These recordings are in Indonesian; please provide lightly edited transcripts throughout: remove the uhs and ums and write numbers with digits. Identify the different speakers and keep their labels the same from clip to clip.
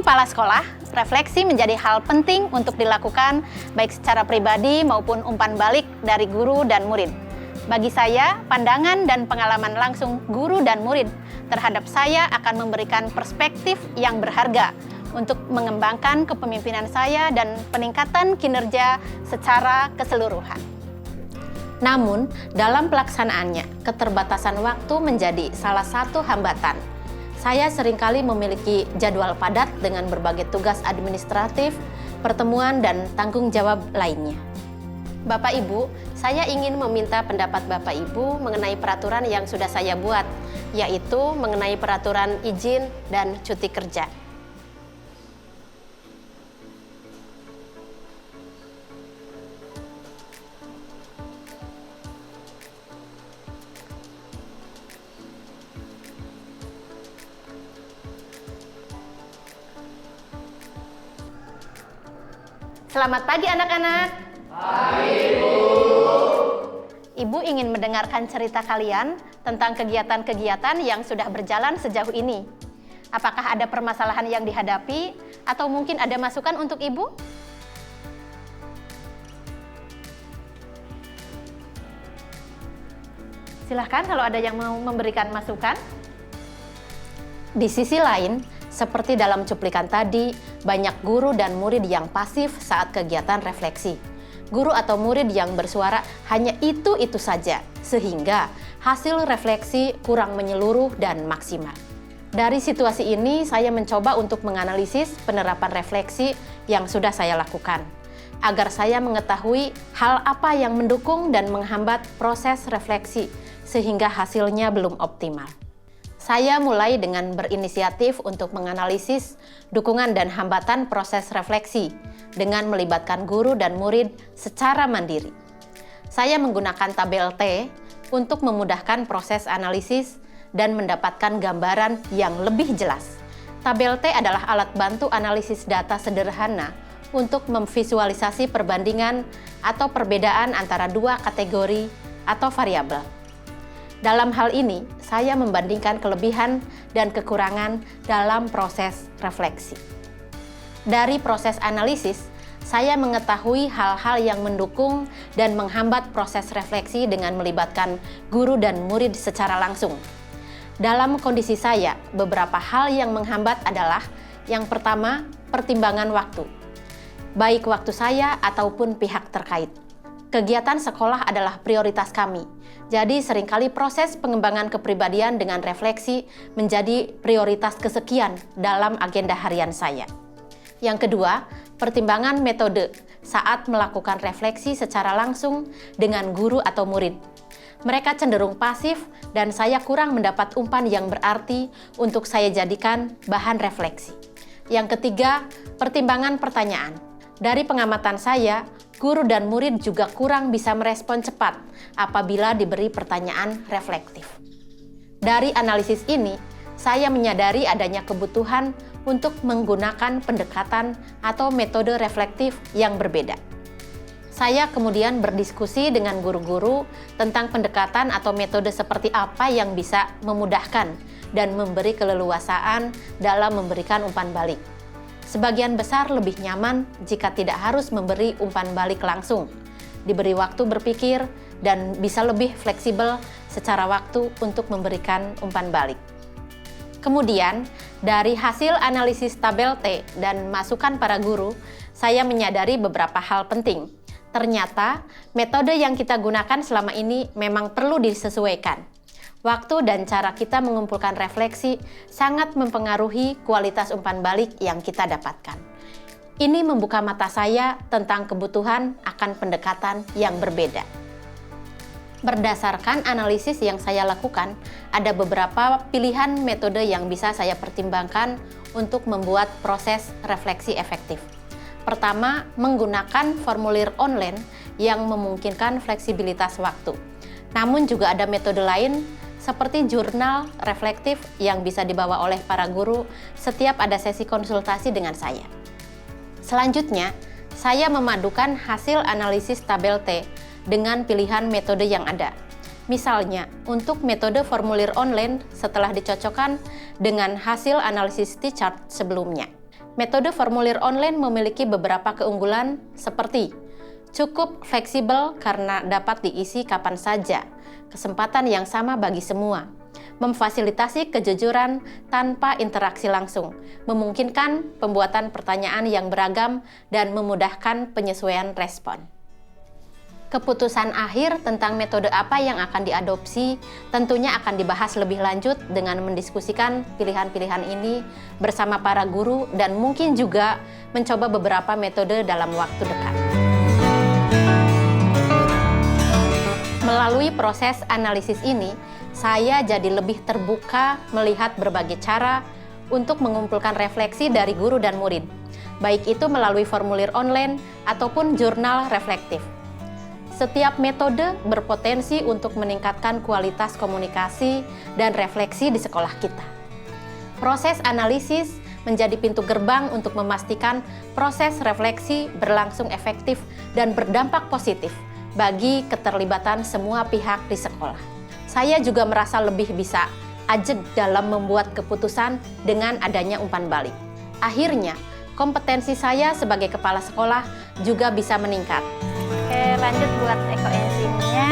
Speaker 1: kepala sekolah, refleksi menjadi hal penting untuk dilakukan baik secara pribadi maupun umpan balik dari guru dan murid. Bagi saya, pandangan dan pengalaman langsung guru dan murid terhadap saya akan memberikan perspektif yang berharga untuk mengembangkan kepemimpinan saya dan peningkatan kinerja secara keseluruhan. Namun, dalam pelaksanaannya, keterbatasan waktu menjadi salah satu hambatan. Saya seringkali memiliki jadwal padat dengan berbagai tugas administratif, pertemuan, dan tanggung jawab lainnya. Bapak Ibu, saya ingin meminta pendapat Bapak Ibu mengenai peraturan yang sudah saya buat, yaitu mengenai peraturan izin dan cuti kerja. Selamat pagi anak-anak. Pagi, Ibu. Ibu ingin mendengarkan cerita kalian tentang kegiatan-kegiatan yang sudah berjalan sejauh ini. Apakah ada permasalahan yang dihadapi atau mungkin ada masukan untuk Ibu? Silahkan kalau ada yang mau memberikan masukan. Di sisi lain, seperti dalam cuplikan tadi, banyak guru dan murid yang pasif saat kegiatan refleksi. Guru atau murid yang bersuara hanya itu-itu saja, sehingga hasil refleksi kurang menyeluruh dan maksimal. Dari situasi ini, saya mencoba untuk menganalisis penerapan refleksi yang sudah saya lakukan, agar saya mengetahui hal apa yang mendukung dan menghambat proses refleksi, sehingga hasilnya belum optimal. Saya mulai dengan berinisiatif untuk menganalisis dukungan dan hambatan proses refleksi dengan melibatkan guru dan murid secara mandiri. Saya menggunakan tabel T untuk memudahkan proses analisis dan mendapatkan gambaran yang lebih jelas. Tabel T adalah alat bantu analisis data sederhana untuk memvisualisasi perbandingan atau perbedaan antara dua kategori atau variabel. Dalam hal ini, saya membandingkan kelebihan dan kekurangan dalam proses refleksi. Dari proses analisis, saya mengetahui hal-hal yang mendukung dan menghambat proses refleksi dengan melibatkan guru dan murid secara langsung. Dalam kondisi saya, beberapa hal yang menghambat adalah yang pertama, pertimbangan waktu, baik waktu saya ataupun pihak terkait. Kegiatan sekolah adalah prioritas kami, jadi seringkali proses pengembangan kepribadian dengan refleksi menjadi prioritas kesekian dalam agenda harian saya. Yang kedua, pertimbangan metode saat melakukan refleksi secara langsung dengan guru atau murid. Mereka cenderung pasif dan saya kurang mendapat umpan yang berarti untuk saya jadikan bahan refleksi. Yang ketiga, pertimbangan pertanyaan. Dari pengamatan saya, guru dan murid juga kurang bisa merespon cepat apabila diberi pertanyaan reflektif. Dari analisis ini, saya menyadari adanya kebutuhan untuk menggunakan pendekatan atau metode reflektif yang berbeda. Saya kemudian berdiskusi dengan guru-guru tentang pendekatan atau metode seperti apa yang bisa memudahkan dan memberi keleluasaan dalam memberikan umpan balik. Sebagian besar lebih nyaman jika tidak harus memberi umpan balik langsung, diberi waktu berpikir, dan bisa lebih fleksibel secara waktu untuk memberikan umpan balik. Kemudian, dari hasil analisis tabel T dan masukan para guru, saya menyadari beberapa hal penting. Ternyata, metode yang kita gunakan selama ini memang perlu disesuaikan. Waktu dan cara kita mengumpulkan refleksi sangat mempengaruhi kualitas umpan balik yang kita dapatkan. Ini membuka mata saya tentang kebutuhan akan pendekatan yang berbeda. Berdasarkan analisis yang saya lakukan, ada beberapa pilihan metode yang bisa saya pertimbangkan untuk membuat proses refleksi efektif. Pertama, menggunakan formulir online yang memungkinkan fleksibilitas waktu. Namun juga ada metode lain seperti jurnal reflektif yang bisa dibawa oleh para guru setiap ada sesi konsultasi dengan saya. Selanjutnya, saya memadukan hasil analisis tabel T dengan pilihan metode yang ada. Misalnya, untuk metode formulir online setelah dicocokkan dengan hasil analisis T-chart sebelumnya. Metode formulir online memiliki beberapa keunggulan seperti cukup fleksibel karena dapat diisi kapan saja, kesempatan yang sama bagi semua, memfasilitasi kejujuran tanpa interaksi langsung, memungkinkan pembuatan pertanyaan yang beragam, dan memudahkan penyesuaian respon. Keputusan akhir tentang metode apa yang akan diadopsi tentunya akan dibahas lebih lanjut dengan mendiskusikan pilihan-pilihan ini bersama para guru dan mungkin juga mencoba beberapa metode dalam waktu dekat. Melalui proses analisis ini, saya jadi lebih terbuka melihat berbagai cara untuk mengumpulkan refleksi dari guru dan murid, baik itu melalui formulir online ataupun jurnal reflektif. Setiap metode berpotensi untuk meningkatkan kualitas komunikasi dan refleksi di sekolah kita. Proses analisis menjadi pintu gerbang untuk memastikan proses refleksi berlangsung efektif dan berdampak positif bagi keterlibatan semua pihak di sekolah. Saya juga merasa lebih bisa ajeg dalam membuat keputusan dengan adanya umpan balik. Akhirnya, kompetensi saya sebagai kepala sekolah juga bisa meningkat.
Speaker 2: Oke, lanjut buat ekoenzimnya,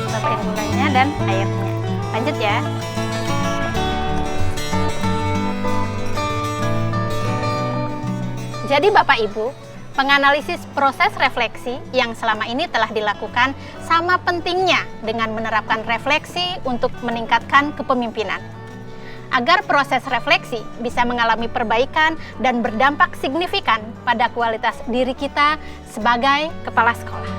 Speaker 2: protein gulanya, dan airnya. Lanjut ya. Jadi Bapak Ibu, penganalisis proses refleksi yang selama ini telah dilakukan sama pentingnya dengan menerapkan refleksi untuk meningkatkan kepemimpinan. Agar proses refleksi bisa mengalami perbaikan dan berdampak signifikan pada kualitas diri kita sebagai kepala sekolah.